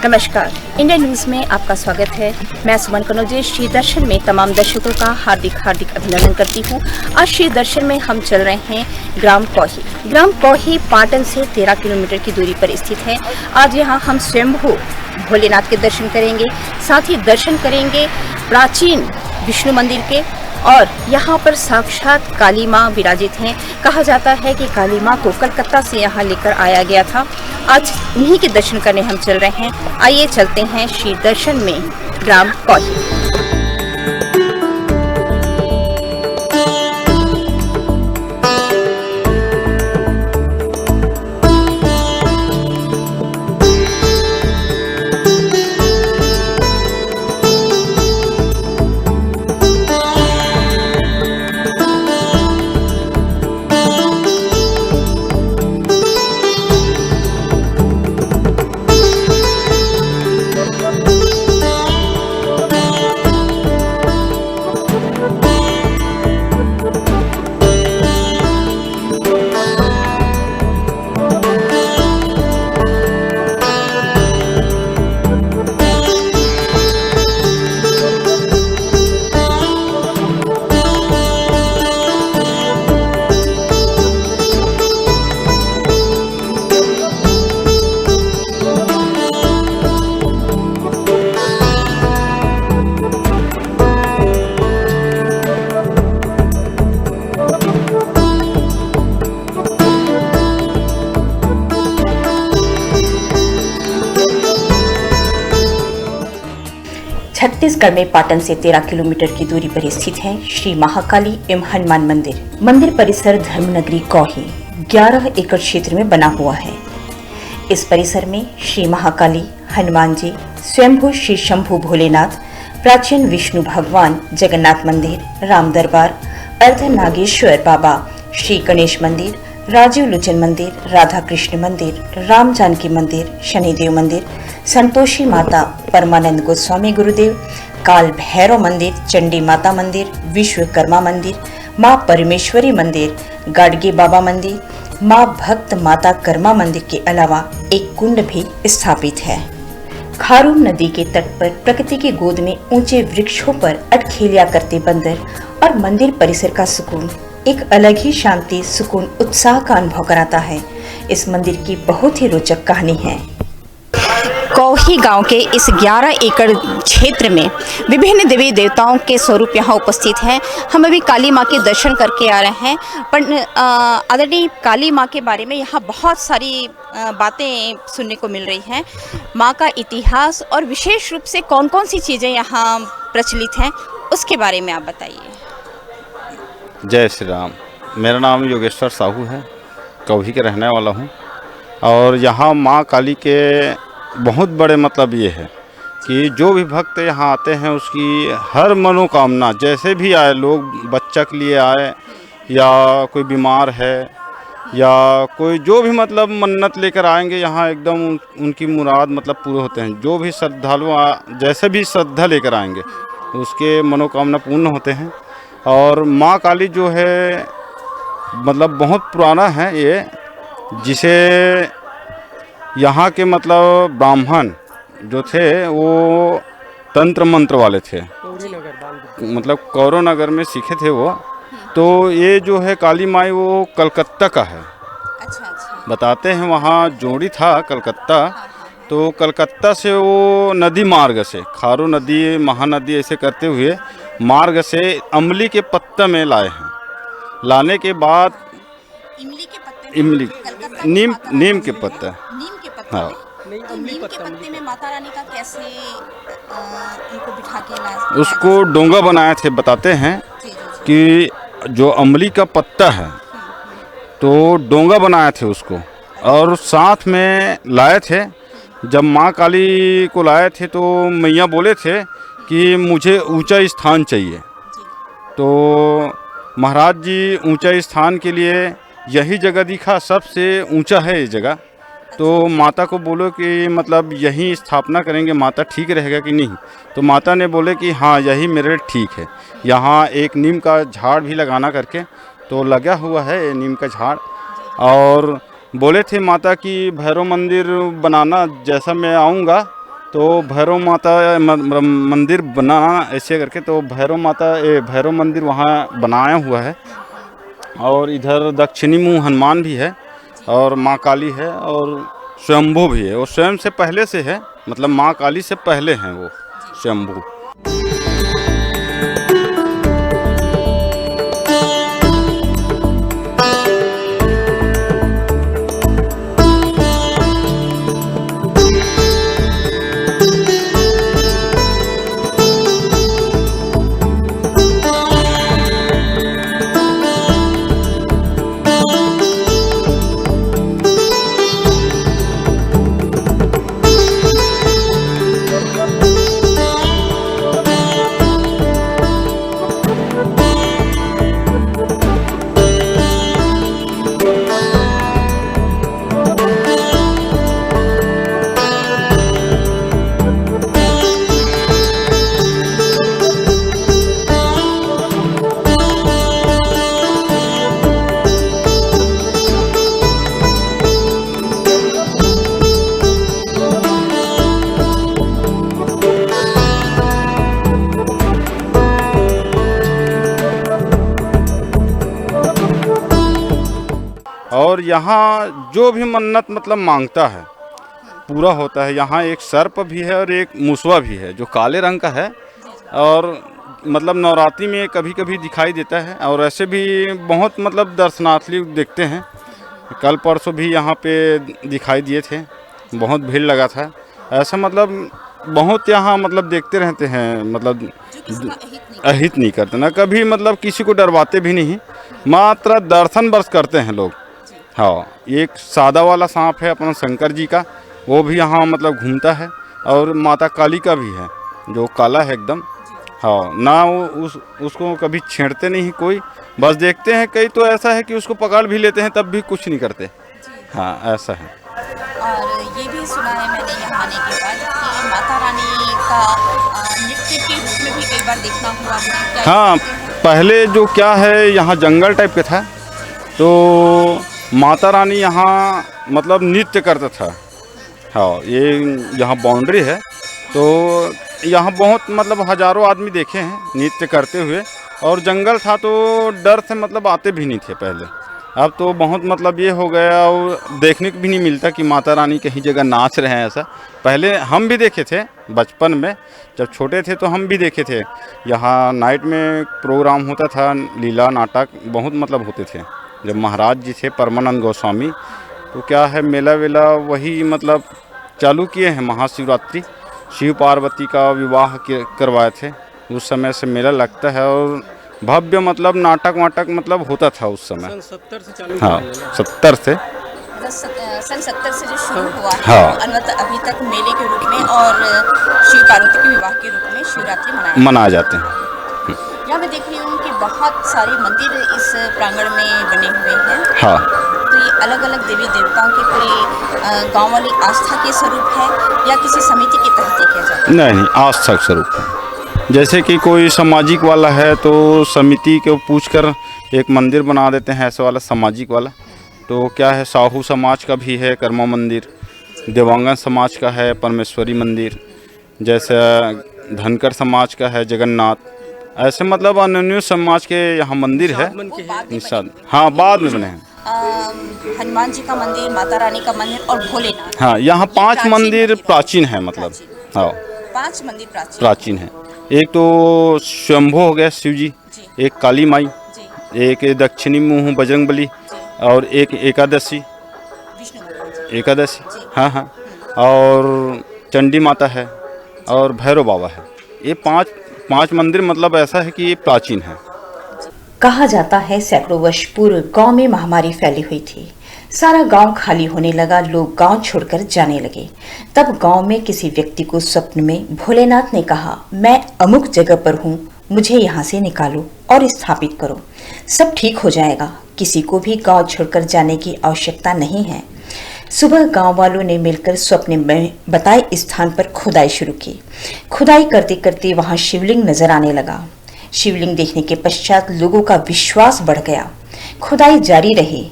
नमस्कार, India news में आपका स्वागत है। मैं सुमन कनौजे श्री दर्शन में तमाम दर्शकों का हार्दिक अभिनंदन करती हूँ। आज श्री दर्शन में हम चल रहे हैं ग्राम कौही। ग्राम कौही पाटन से 13 किलोमीटर की दूरी पर स्थित है। आज यहाँ हम स्वयंभू भोलेनाथ के दर्शन करेंगे, साथ ही दर्शन करेंगे प्राचीन विष्णु मंदिर के, और यहाँ पर साक्षात काली माँ विराजित हैं। कहा जाता है कि काली माँ को कलकत्ता से यहाँ लेकर आया गया था। आज उन्हीं के दर्शन करने हम चल रहे हैं। आइए चलते हैं श्री दर्शन में ग्राम कौही। छत्तीसगढ़ में पाटन से 13 किलोमीटर की दूरी पर स्थित है श्री महाकाली एवं हनुमान मंदिर। मंदिर परिसर धर्मनगरी कौही 11 एकड़ क्षेत्र में बना हुआ है। इस परिसर में श्री महाकाली, हनुमान जी, स्वयंभू श्री शंभू भोलेनाथ, प्राचीन विष्णु भगवान, जगन्नाथ मंदिर, राम दरबार, अर्धनागेश्वर बाबा, श्री गणेश मंदिर, राजीव लोचन मंदिर, राधा कृष्ण मंदिर, राम जानकी मंदिर, शनिदेव मंदिर, संतोषी माता, परमानंद गोस्वामी गुरुदेव, काल भैरव मंदिर, चंडी माता मंदिर, विश्वकर्मा मंदिर, माँ परमेश्वरी मंदिर, गाडगे बाबा मंदिर, माँ भक्त माता कर्मा मंदिर के अलावा एक कुंड भी स्थापित है। खारून नदी के तट पर प्रकृति की गोद में ऊंचे वृक्षों पर अटखेलिया करते बंदर और मंदिर परिसर का सुकून एक अलग ही शांति, सुकून, उत्साह का अनुभव कराता है। इस मंदिर की बहुत ही रोचक कहानी है। कौही गांव के इस 11 एकड़ क्षेत्र में विभिन्न देवी देवताओं के स्वरूप यहाँ उपस्थित हैं। हम अभी काली माँ के दर्शन करके आ रहे हैं, पर आदरणीय काली माँ के बारे में यहाँ बहुत सारी बातें सुनने को मिल रही हैं। माँ का इतिहास और विशेष रूप से कौन कौन सी चीज़ें यहाँ प्रचलित हैं, उसके बारे में आप बताइए। जय श्री राम। मेरा नाम योगेश्वर साहू है, कौही के रहने वाला हूँ। और यहाँ माँ काली के बहुत बड़े मतलब ये है कि जो भी भक्त यहाँ आते हैं उसकी हर मनोकामना, जैसे भी आए लोग, बच्चा के लिए आए या कोई बीमार है या कोई जो भी मतलब मन्नत लेकर आएंगे, यहाँ एकदम उनकी मुराद मतलब पूरे होते हैं। जो भी श्रद्धालु जैसे भी श्रद्धा लेकर आएंगे उसके मनोकामना पूर्ण होते हैं। और माँ काली जो है मतलब बहुत पुराना है ये, जिसे यहाँ के मतलब ब्राह्मण जो थे वो तंत्र मंत्र वाले थे, मतलब कौरव नगर में सीखे थे वो। तो ये जो है काली माई वो कलकत्ता का है। अच्छा। बताते हैं वहाँ जोड़ी था कलकत्ता, तो कलकत्ता से वो नदी मार्ग से, खारू नदी, महानदी ऐसे करते हुए मार्ग से अमली के पत्ता में लाए हैं। लाने के बाद इमली नीम के पत्ता, हाँ, नीम के पत्ते में माता रानी का कैसे इनको बिठा के लाया? उसको डोंगा बनाए थे। बताते हैं कि जो अमली का पत्ता है तो डोंगा बनाए थे उसको, और साथ में लाए थे। जब माँ काली को लाए थे तो मैया बोले थे कि मुझे ऊंचा स्थान चाहिए। तो महाराज जी ऊंचा स्थान के लिए यही जगह दिखा, सबसे ऊंचा है ये जगह। तो माता को बोलो कि मतलब यहीं स्थापना करेंगे माता, ठीक रहेगा कि नहीं? तो माता ने बोले कि हाँ यही मेरे ठीक है। यहाँ एक नीम का झाड़ भी लगाना करके, तो लगा हुआ है ये नीम का झाड़। और बोले थे माता कि भैरव मंदिर बनाना, जैसा मैं आऊँगा तो भैरव माता मंदिर बनाना ऐसे करके, तो भैरव मंदिर वहाँ बनाया हुआ है। और इधर दक्षिणी मुँह हनुमान भी है और माँ काली है और स्वयंभू भी है। वो स्वयं से पहले से है, मतलब माँ काली से पहले हैं वो स्वयंभू। और यहाँ जो भी मन्नत मतलब मांगता है पूरा होता है। यहाँ एक सर्प भी है और एक मूसवा भी है जो काले रंग का है, और मतलब नवरात्रि में कभी कभी दिखाई देता है। और ऐसे भी बहुत मतलब दर्शनार्थी देखते हैं। कल परसों भी यहाँ पे दिखाई दिए थे, बहुत भीड़ लगा था। ऐसा मतलब बहुत यहाँ मतलब देखते रहते हैं, मतलब अहित नहीं करते ना कभी, मतलब किसी को डरवाते भी नहीं, मात्र दर्शन बस करते हैं लोग। हाँ, एक सादा वाला सांप है अपना शंकर जी का, वो भी यहाँ मतलब घूमता है। और माता काली का भी है जो काला है एकदम। हाँ, ना वो उसको कभी छेड़ते नहीं कोई, बस देखते हैं। कई तो ऐसा है कि उसको पकड़ भी लेते हैं तब भी कुछ नहीं करते। हाँ, ऐसा है। और ये भी सुना है मैंने यहाँ आने के बाद कि माता रानी का नृत्य के रूप में भी कई बार देखना हुआ है। हाँ, पहले जो क्या है यहाँ जंगल टाइप का था, तो माता रानी यहाँ मतलब नृत्य करता था। हाँ, ये यहाँ बाउंड्री है, तो यहाँ बहुत मतलब हजारों आदमी देखे हैं नृत्य करते हुए। और जंगल था तो डर से मतलब आते भी नहीं थे पहले। अब तो बहुत मतलब ये हो गया, और देखने को भी नहीं मिलता कि माता रानी कहीं जगह नाच रहे हैं ऐसा। पहले हम भी देखे थे बचपन में, जब छोटे थे तो हम भी देखे थे। यहाँ नाइट में प्रोग्राम होता था, लीला नाटक बहुत मतलब होते थे। जब महाराज जी थे परमानंद गोस्वामी, तो क्या है मेला वेला वही मतलब चालू किए हैं। महाशिवरात्रि शिव पार्वती का विवाह करवाए थे, उस समय से मेला लगता है। और भव्य मतलब नाटक वाटक मतलब होता था उस समय। सन 70 से चालू। हाँ, 70 से सन 70 से जो शुरू हुआ है, हाँ। अभी तक मेले के रूप में और शिव पार्वती के विवाह के रूप में शिवरात्रि मनाए जाते हैं। यहाँ मैं देख रही हूँ कि बहुत सारे मंदिर इस प्रांगण में बने हुए हैं। हाँ, तो ये अलग अलग देवी देवताओं के पूरे गांव वाली आस्था के स्वरूप है या किसी समिति के तहत देखा जाता है? नहीं, आस्था के स्वरूप है। जैसे कि कोई सामाजिक वाला है तो समिति को पूछकर एक मंदिर बना देते हैं, ऐसा वाला सामाजिक वाला। तो क्या है, साहू समाज का भी है कर्मा मंदिर, देवांगन समाज का है परमेश्वरी मंदिर, जैसे धनकर समाज का है जगन्नाथ। ऐसे मतलब अन्य समाज के यहाँ मंदिर है। निषाद, हाँ, बाद में बने हैं। हनुमान जी का मंदिर, माता रानी का मंदिर और भोलेनाथ। हाँ, यहाँ 5 मंदिर प्राचीन है, मतलब हाँ 5 मंदिर प्राचीन है। एक तो स्वयंभू हो गया शिव जी, एक काली माई, एक दक्षिणी मुँह बजरंगबली, और एक एकादशी। हाँ हाँ, और चंडी माता है और भैरव बाबा है। ये पांच मंदिर मतलब ऐसा है कि ये प्राचीन है। कहा जाता है सैकड़ों वर्ष पूर्व गांव में महामारी फैली हुई थी। सारा गांव खाली होने लगा, लोग गांव छोड़कर जाने लगे। तब गांव में किसी व्यक्ति को स्वप्न में भोलेनाथ ने कहा, मैं अमुक जगह पर हूँ, मुझे यहाँ से निकालो और स्थापित करो, सब ठीक हो जाएगा। किसी को भी गांव छोड़कर जाने की आवश्यकता नहीं है। सुबह गांव वालों ने मिलकर स्वप्न में बताए स्थान पर खुदाई शुरू की। खुदाई करते करते वहां शिवलिंग नजर आने लगा। शिवलिंग देखने के पश्चात लोगों का विश्वास बढ़ गया। खुदाई जारी रही।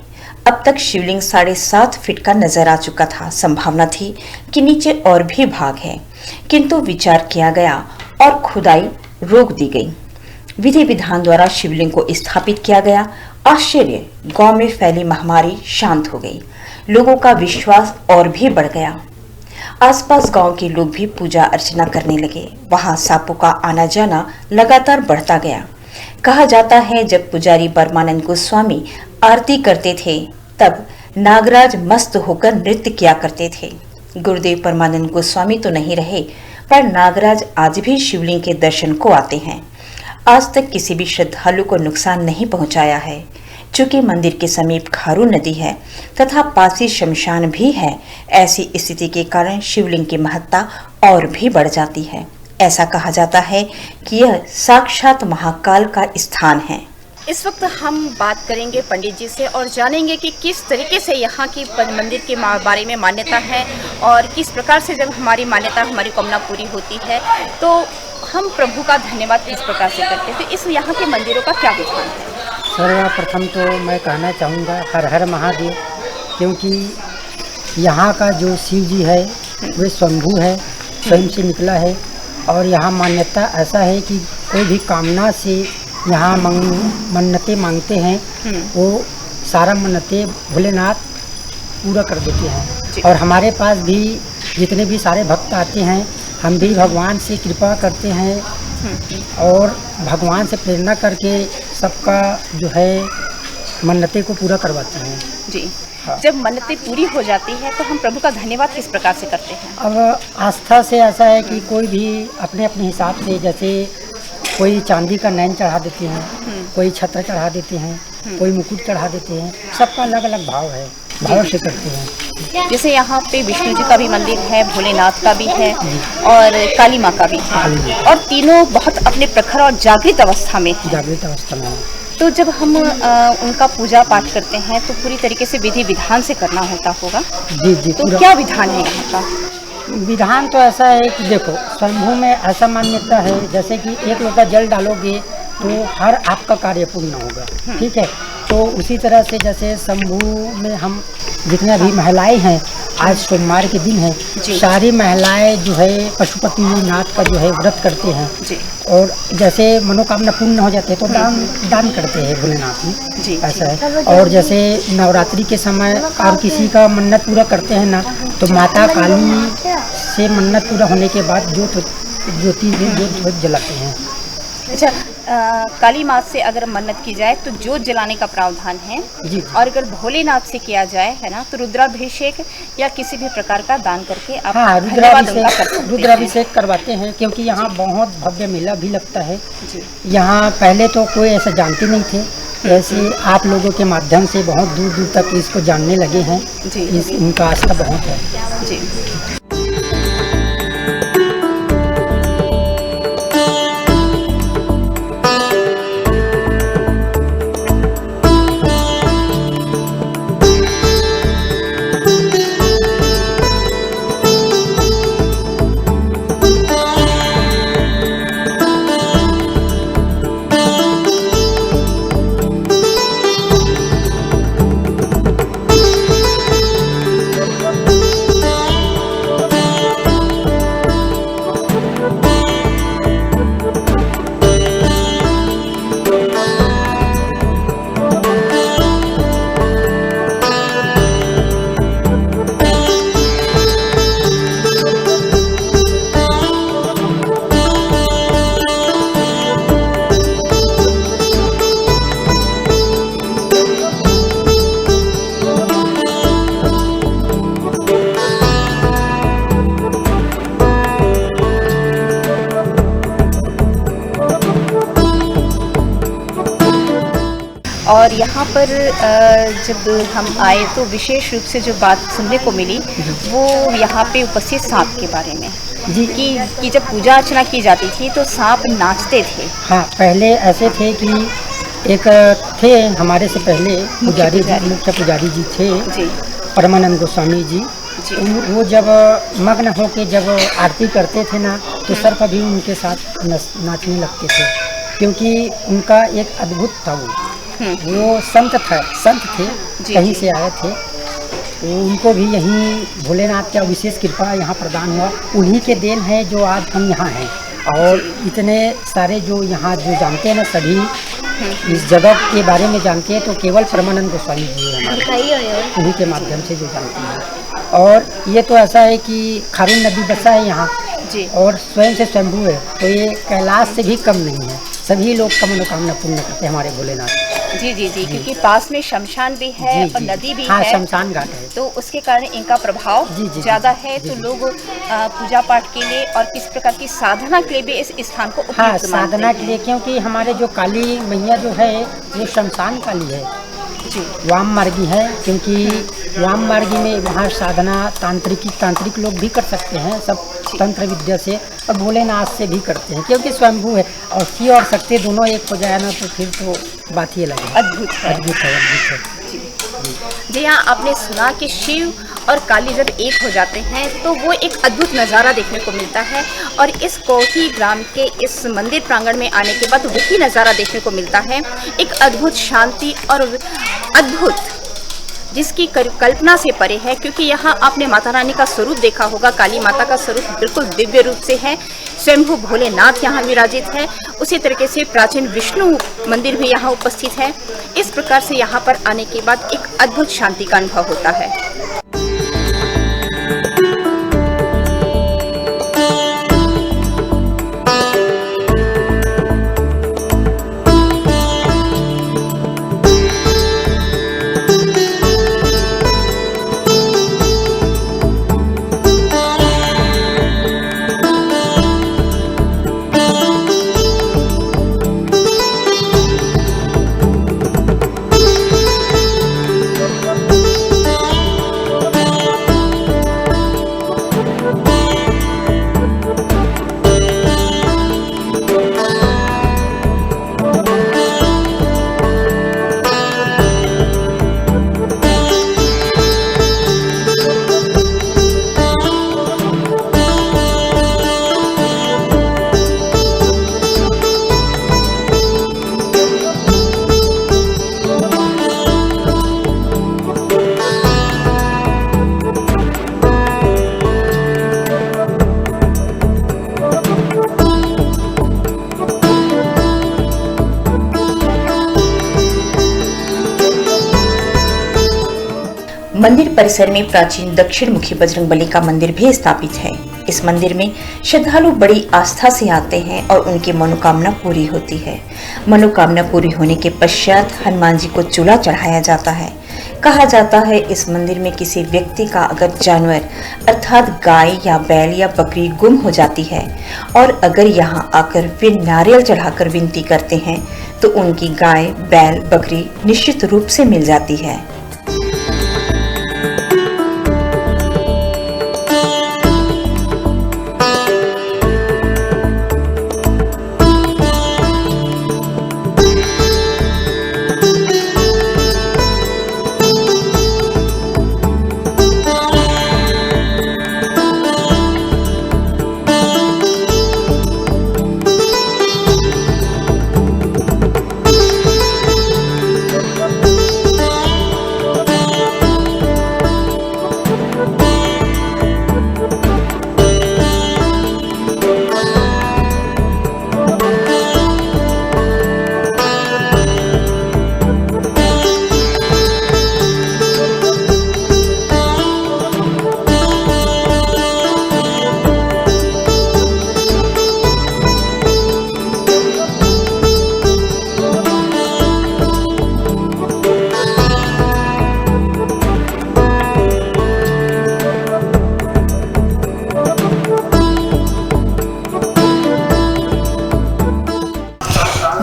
अब तक शिवलिंग 7.5 फीट का नजर आ चुका था। संभावना थी कि नीचे और भी भाग है, किंतु विचार किया गया और खुदाई रोक दी गई। विधि विधान द्वारा शिवलिंग को स्थापित किया गया। आश्चर्य, गांव में फैली महामारी शांत हो गई। लोगों का विश्वास और भी बढ़ गया। आसपास गांव के लोग भी पूजा अर्चना करने लगे। वहां सांपों का आना जाना लगातार बढ़ता गया। कहा जाता है जब पुजारी परमानंद गोस्वामी आरती करते थे तब नागराज मस्त होकर नृत्य किया करते थे। गुरुदेव परमानंद गोस्वामी तो नहीं रहे, पर नागराज आज भी शिवलिंग के दर्शन को आते हैं। आज तक किसी भी श्रद्धालु को नुकसान नहीं पहुंचाया है। चूंकि मंदिर के समीप खारू नदी है तथा पास ही शमशान भी है, ऐसी स्थिति के कारण शिवलिंग की महत्ता और भी बढ़ जाती है। ऐसा कहा जाता है कि यह साक्षात महाकाल का स्थान है। इस वक्त हम बात करेंगे पंडित जी से और जानेंगे कि किस तरीके से यहाँ की मंदिर के बारे में मान्यता है और किस प्रकार से जब हमारी मान्यता, हमारी कामना पूरी होती है तो हम प्रभु का धन्यवाद किस प्रकार से करते हैं। तो इस यहाँ के मंदिरों का क्या विधान है? सर्वप्रथम तो मैं कहना चाहूँगा हर हर महादेव, क्योंकि यहाँ का जो शिव जी है वे स्वयंभू है, स्वयं से निकला है। और यहाँ मान्यता ऐसा है कि कोई भी कामना से यहाँ मन्नतें मांगते हैं, वो सारा मन्नतें भोलेनाथ पूरा कर देते हैं। और हमारे पास भी जितने भी सारे भक्त आते हैं, हम भी भगवान से कृपा करते हैं और भगवान से प्रेरणा करके सबका जो है मन्नतें को पूरा करवाते हैं जी। जब मन्नतें पूरी हो जाती है तो हम प्रभु का धन्यवाद किस प्रकार से करते हैं? अब आस्था से ऐसा है कि कोई भी अपने अपने हिसाब से, जैसे कोई चांदी का नैन चढ़ा देते हैं, कोई छत्र चढ़ा देते हैं, कोई मुकुट चढ़ा देते हैं। सबका अलग अलग भाव है, भाव से करते हैं। जैसे यहाँ पे विष्णु जी का भी मंदिर है, भोलेनाथ का भी है और काली माँ का भी है, और तीनों बहुत अपने प्रखर और जागृत अवस्था में है। तो जब हम उनका पूजा पाठ करते हैं तो पूरी तरीके से विधि विधान से करना होता होगा। जी। तो क्या विधान है यहाँ का? विधान तो ऐसा है कि देखो, स्वयंभू में ऐसा मान्यता है जैसे कि 1 लोटा जल डालोगे तो हर आपका कार्य पूर्ण होगा। ठीक है, तो उसी तरह से जैसे शंभू में हम जितने भी महिलाएं हैं, आज सोमवार के दिन है, सारी महिलाएं जो है पशुपति नाथ का जो है व्रत करते हैं जी। और जैसे मनोकामना पूर्ण हो जाते हैं तो दान करते हैं भोलेनाथ में जी, ऐसा है। और जैसे नवरात्रि के समय और किसी का मन्नत पूरा करते हैं ना, तो माता काली से मन्नत पूरा होने के बाद ज्योति जलाते हैं। अच्छा, काली माँ से अगर मन्नत की जाए तो जोत जलाने का प्रावधान है जी। और अगर भोलेनाथ से किया जाए है ना, तो रुद्राभिषेक या किसी भी प्रकार का दान करके आप रुद्राभिषेक करवाते हैं, क्योंकि यहाँ बहुत भव्य मेला भी लगता है जी। यहाँ पहले तो कोई ऐसा जानते नहीं थे, ऐसे आप लोगों के माध्यम से बहुत दूर दूर तक इसको जानने लगे हैं जी। इनका आस्था बहुत है जी। और यहाँ पर जब हम आए तो विशेष रूप से जो बात सुनने को मिली वो यहाँ पे उपस्थित सांप के बारे में जी, कि जब पूजा अर्चना की जाती थी तो सांप नाचते थे। हाँ, पहले ऐसे थे कि एक थे हमारे से पहले पुजारी जी, मुख्य पुजारी जी थे जी, परमानंद गोस्वामी जी। वो जब मग्न होके जब आरती करते थे ना, तो सर्प भी उनके साथ नाचने लगते थे, क्योंकि उनका एक अद्भुत था। वो संत थे कहीं से आए थे, तो उनको भी यहीं भोलेनाथ का विशेष कृपा यहाँ प्रदान हुआ। उन्हीं के देन है जो आज हम यहाँ हैं। और इतने सारे जो यहाँ जो जानते हैं ना, सभी इस जगह के बारे में जानते हैं, तो केवल परमानंद गोस्वामी जी हमारे, उन्हीं के माध्यम से जो जानते हैं। और ये तो ऐसा है कि खारून नदी बसा है यहाँ जी, और स्वयं से स्वयंभू है, तो ये कैलाश से भी कम नहीं है। सभी लोग का मनोकामना पूर्ण करते हैं हमारे भोलेनाथ। जी जी जी, क्योंकि पास में शमशान भी है और नदी भी हाँ, है, शमशान घाट है, तो उसके कारण इनका प्रभाव ज़्यादा है। तो लोग पूजा पाठ के लिए और किस प्रकार की साधना के लिए भी इस स्थान को उपयुक्त मानते साधना हैं। के लिए, क्योंकि हमारे जो काली मैया जो है वो शमशान काली है जी, वाम मार्गी है, क्योंकि वाम मार्गी में वहाँ साधना तांत्रिक लोग भी कर सकते हैं, सब तंत्र विद्या से, और भोलेनाथ से भी करते हैं, क्योंकि स्वयंभू है। और शिव और शक्ति दोनों एक हो जाए ना, तो फिर तो बात ही अलग है। अद्भुत है। अद्भुत है, अद्भुत है। जी हाँ, आपने सुना कि शिव और काली जब एक हो जाते हैं तो वो एक अद्भुत नज़ारा देखने को मिलता है। और इस कोठी ग्राम के इस मंदिर प्रांगण में आने के बाद वही नज़ारा देखने को मिलता है, एक अद्भुत शांति और अद्भुत जिसकी कल्पना से परे है। क्योंकि यहाँ आपने माता रानी का स्वरूप देखा होगा, काली माता का स्वरूप बिल्कुल दिव्य रूप से है, स्वयंभू भोलेनाथ यहाँ विराजित है, उसी तरीके से प्राचीन विष्णु मंदिर भी यहाँ उपस्थित है। इस प्रकार से यहाँ पर आने के बाद एक अद्भुत शांति का अनुभव होता है। मंदिर परिसर में प्राचीन दक्षिण मुखी बजरंगबली का मंदिर भी स्थापित है। इस मंदिर में श्रद्धालु बड़ी आस्था से आते हैं और उनकी मनोकामना पूरी होती है। मनोकामना पूरी होने के पश्चात हनुमान जी को चूल्हा चढ़ाया जाता है। कहा जाता है इस मंदिर में किसी व्यक्ति का अगर जानवर अर्थात गाय या बैल या बकरी गुम हो जाती है और अगर यहाँ आकर वे नारियल चढ़ाकर विनती करते हैं तो उनकी गाय बैल बकरी निश्चित रूप से मिल जाती है।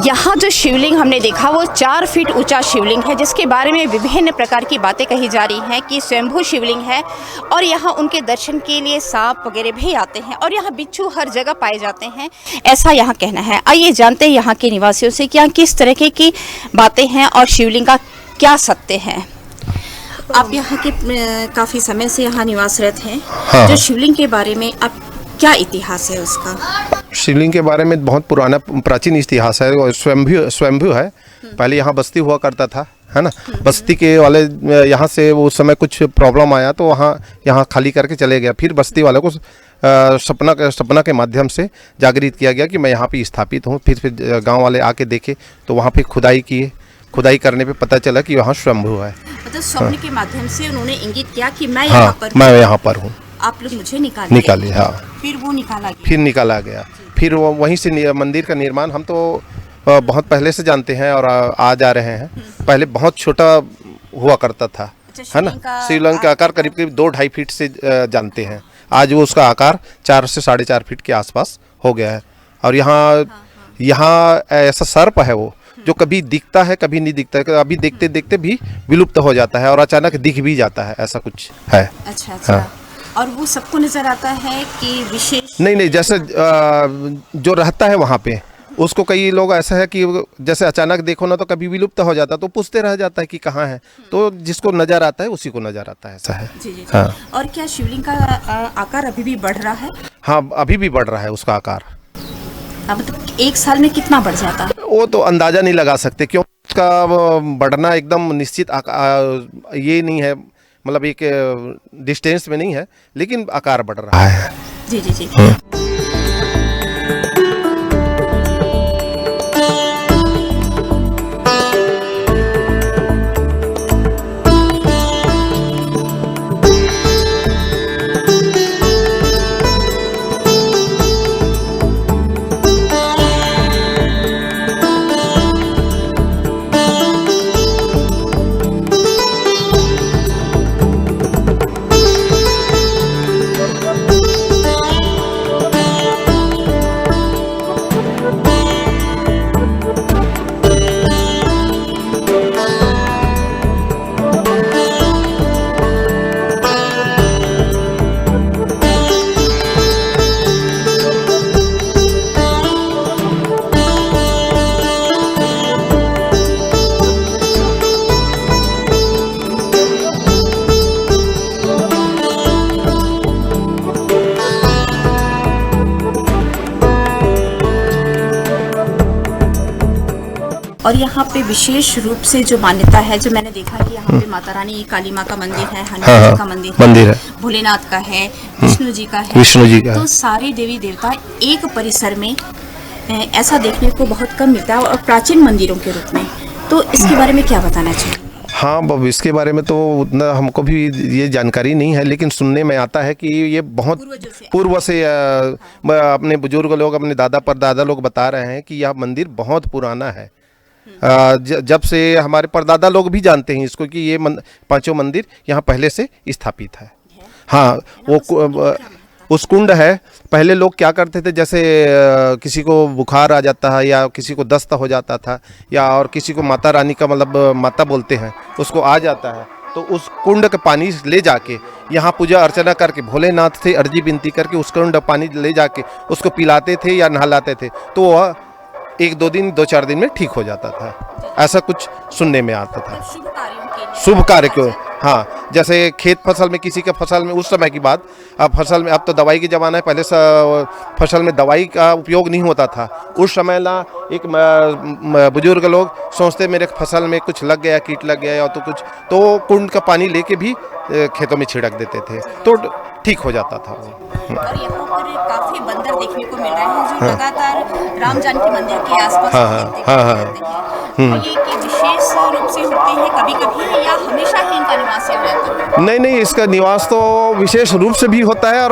यहाँ जो शिवलिंग हमने देखा वो 4 फीट ऊंचा शिवलिंग है, जिसके बारे में विभिन्न प्रकार की बातें कही जा रही हैं कि स्वयंभू शिवलिंग है और यहाँ उनके दर्शन के लिए सांप वगैरह भी आते हैं और यहाँ बिच्छू हर जगह पाए जाते हैं, ऐसा यहाँ कहना है। आइए जानते हैं यहाँ के निवासियों से कि यहाँ किस तरह की बातें हैं और शिवलिंग का क्या सत्य है। आप यहाँ के काफ़ी समय से यहाँ निवासरत हैं। हाँ। जो शिवलिंग के बारे में आप क्या इतिहास है उसका? शिवलिंग के बारे में बहुत पुराना प्राचीन इतिहास है और स्वयंभू है। पहले यहाँ बस्ती हुआ करता था, है ना। बस्ती के वाले यहाँ से उस समय कुछ प्रॉब्लम आया तो यहाँ खाली करके चले गया। फिर बस्ती वालों को सपना के माध्यम से जागृत किया गया कि मैं यहाँ पे स्थापित हूँ। फिर गांव वाले आके देखे तो वहाँ पे खुदाई किए। खुदाई करने पे पता चला कि वहाँ स्वयंभू है। मतलब स्वप्न के माध्यम से उन्होंने इंगित किया कि मैं हाँ, यहाँ पर मैं यहाँ पर हूँ। आप लोग मुझे निकाले। हाँ, फिर वो निकाला गया। फिर निकाला गया। फिर वो वहीं से मंदिर का निर्माण हम तो बहुत पहले से जानते हैं और आ जा रहे हैं। पहले बहुत छोटा हुआ करता था, है ना। शिवलिंग का आकार करीब करीब 2-2.5 फीट से जानते हैं। आज वो उसका आकार 4 से 4.5 फीट के आसपास हो गया है। और यहाँ ऐसा सर्प है वो जो कभी दिखता है कभी नहीं दिखता है, अभी देखते देखते भी विलुप्त हो जाता है और अचानक दिख भी जाता है, ऐसा कुछ है। अच्छा। हाँ। और वो सबको नजर आता है कि विशेष नहीं, जैसे जो रहता है वहाँ पे उसको कई लोग ऐसा है कि जैसे अचानक देखो ना तो कभी विलुप्त हो जाता है तो पूछते रह जाता है कि कहाँ है, तो जिसको नजर आता है उसी को नजर आता है, ऐसा है। जी। हाँ। और क्या शिवलिंग का आकार अभी भी बढ़ रहा है? हाँ, अभी भी बढ़ रहा है उसका आकार। मतलब एक साल में कितना बढ़ जाता है? वो तो अंदाजा नहीं लगा सकते, क्यों उसका बढ़ना एकदम निश्चित ये नहीं है, मतलब एक डिस्टेंस में नहीं है, लेकिन आकार बढ़ रहा है। जी। और यहाँ पे विशेष रूप से जो मान्यता है, जो मैंने देखा कि यहाँ पे माता रानी काली माँ का मंदिर है, हनुमान जी का मंदिर है, भोलेनाथ का है, विष्णु जी का है, तो सारे देवी देवता एक परिसर में ऐसा देखने को बहुत कम मिलता है और प्राचीन मंदिरों के रूप में। तो इसके बारे में क्या बताना चाहिए? हाँ, इसके बारे में तो उतना हमको भी ये जानकारी नहीं है, लेकिन सुनने में आता है कि ये बहुत पूर्व से अपने बुजुर्ग लोग, अपने दादा परदादा लोग बता रहे हैं कि यह मंदिर बहुत पुराना है। जब से हमारे परदादा लोग भी जानते हैं इसको कि ये पांचों मंदिर यहाँ पहले से स्थापित है। हाँ, वो उस कुंड है। पहले लोग क्या करते थे, जैसे किसी को बुखार आ जाता है या किसी को दस्त हो जाता था, या और किसी को माता रानी का मतलब माता बोलते हैं उसको आ जाता है, तो उस कुंड का पानी ले जाके यहाँ पूजा अर्चना करके भोलेनाथ से अर्जी विनती करके उस कुंड पानी ले जाके उसको पिलाते थे या नहलाते थे, तो वह 1-2 दिन 2-4 दिन में ठीक हो जाता था। ऐसा कुछ सुनने में आता था। शुभ कार्य को, हाँ, जैसे खेत फसल में किसी के फसल में उस समय की बात, अब फसल में, अब तो दवाई के ज़माना है, पहले फसल में दवाई का उपयोग नहीं होता था। उस समय ना एक बुजुर्ग लोग सोचते मेरे फसल में कुछ लग गया, कीट लग गया या तो कुछ, तो कुंड का पानी लेके भी खेतों में छिड़क देते थे तो ठीक हो जाता था। और यहाँ पर काफी बंदर देखने को मिल रहे हैं जो लगातार राम जानकी मंदिर के आसपास ये कि विशेष रूप से होते हैं कभी-कभी या हमेशा ही इनका निवास रहता है? नहीं, इसका निवास तो विशेष रूप से भी होता है और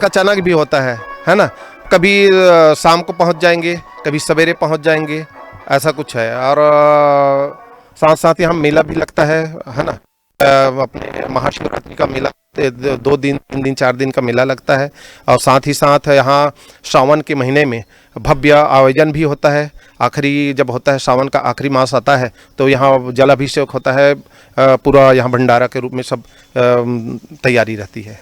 अचानक भी होता है ना। कभी शाम को पहुंच जाएंगे, कभी सवेरे पहुंच जाएंगे, ऐसा कुछ है। और साथ साथ यहाँ मेला भी लगता है ना। अपने महाशिवरात्रि का मेला 2 दिन 3 दिन 4 दिन का मेला लगता है। और साथ ही साथ यहाँ सावन के महीने में भव्य आयोजन भी होता है। आखिरी जब होता है, सावन का आखिरी मास आता है, तो यहाँ जलाभिषेक होता है। पूरा यहाँ भंडारा के रूप में सब तैयारी रहती है।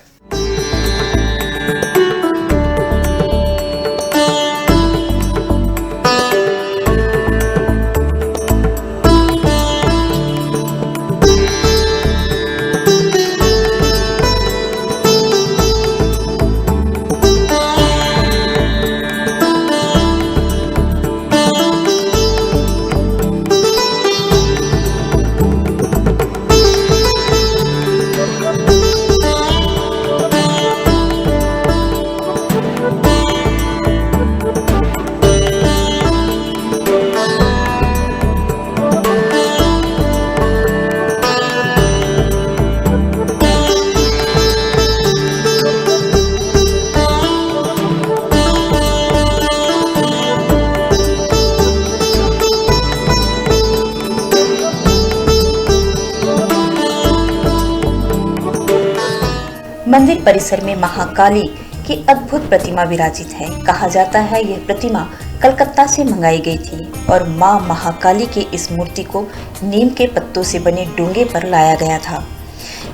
मंदिर परिसर में महाकाली की अद्भुत प्रतिमा विराजित है। कहा जाता है यह प्रतिमा कलकत्ता से मंगाई गई थी और मां महाकाली की इस मूर्ति को नीम के पत्तों से बने डोंगे पर लाया गया था।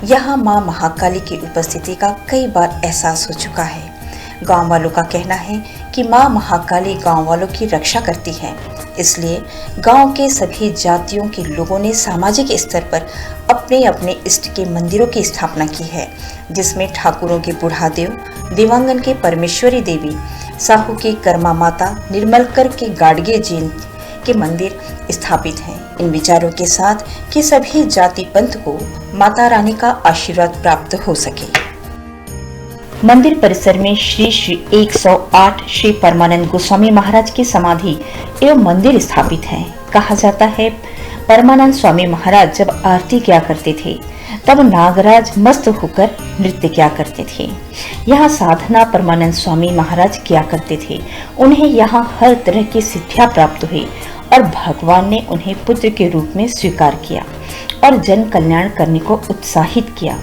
यहाँ मां महाकाली की उपस्थिति का कई बार एहसास हो चुका है। गांव वालों का कहना है कि मां महाकाली गांव वालों की रक्षा करती है, इसलिए गांव के सभी जातियों के लोगों ने सामाजिक स्तर पर अपने अपने इष्ट के मंदिरों की स्थापना की है, जिसमें ठाकुरों के बुढ़ादेव, देवांगन के परमेश्वरी देवी, साहू के कर्मा माता, निर्मलकर के गाडगे जैन के मंदिर स्थापित हैं। इन विचारों के साथ कि सभी जाति पंथ को माता रानी का आशीर्वाद प्राप्त हो सके। मंदिर परिसर में श्री 108 श्री परमानंद गोस्वामी महाराज की समाधि एवं मंदिर स्थापित है। कहा जाता है परमानंद स्वामी महाराज जब आरती किया करते थे तब नागराज मस्त होकर नृत्य किया करते थे। यहाँ साधना परमानंद स्वामी महाराज किया करते थे। उन्हें यहाँ हर तरह की सिद्धियां प्राप्त हुई और भगवान ने उन्हें पुत्र के रूप में स्वीकार किया और जन कल्याण करने को उत्साहित किया।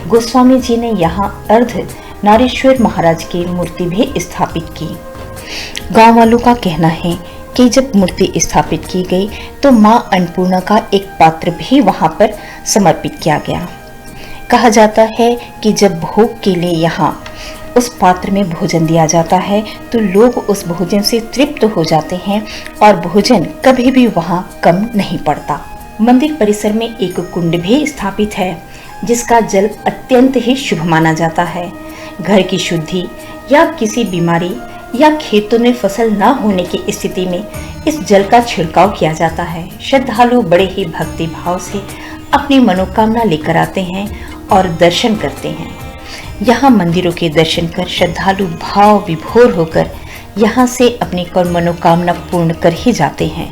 गोस्वामी जी ने यहाँ अर्ध नारेश्वर महाराज की मूर्ति भी स्थापित की। गांव वालों का कहना है कि जब मूर्ति स्थापित की गई तो मां अन्नपूर्णा का एक पात्र भी वहां पर समर्पित किया गया। कहा जाता है कि जब भोग के लिए यहाँ उस पात्र में भोजन दिया जाता है तो लोग उस भोजन से तृप्त हो जाते हैं और भोजन कभी भी वहां कम नहीं पड़ता। मंदिर परिसर में एक कुंड भी स्थापित है जिसका जल अत्यंत ही शुभ माना जाता है। घर की शुद्धि या किसी बीमारी या खेतों में फसल न होने की स्थिति में इस जल का छिड़काव किया जाता है। श्रद्धालु बड़े ही भक्ति भाव से अपनी मनोकामना लेकर आते हैं और दर्शन करते हैं। यहाँ मंदिरों के दर्शन कर श्रद्धालु भाव विभोर होकर यहाँ से अपनी मनोकामना पूर्ण कर ही जाते हैं।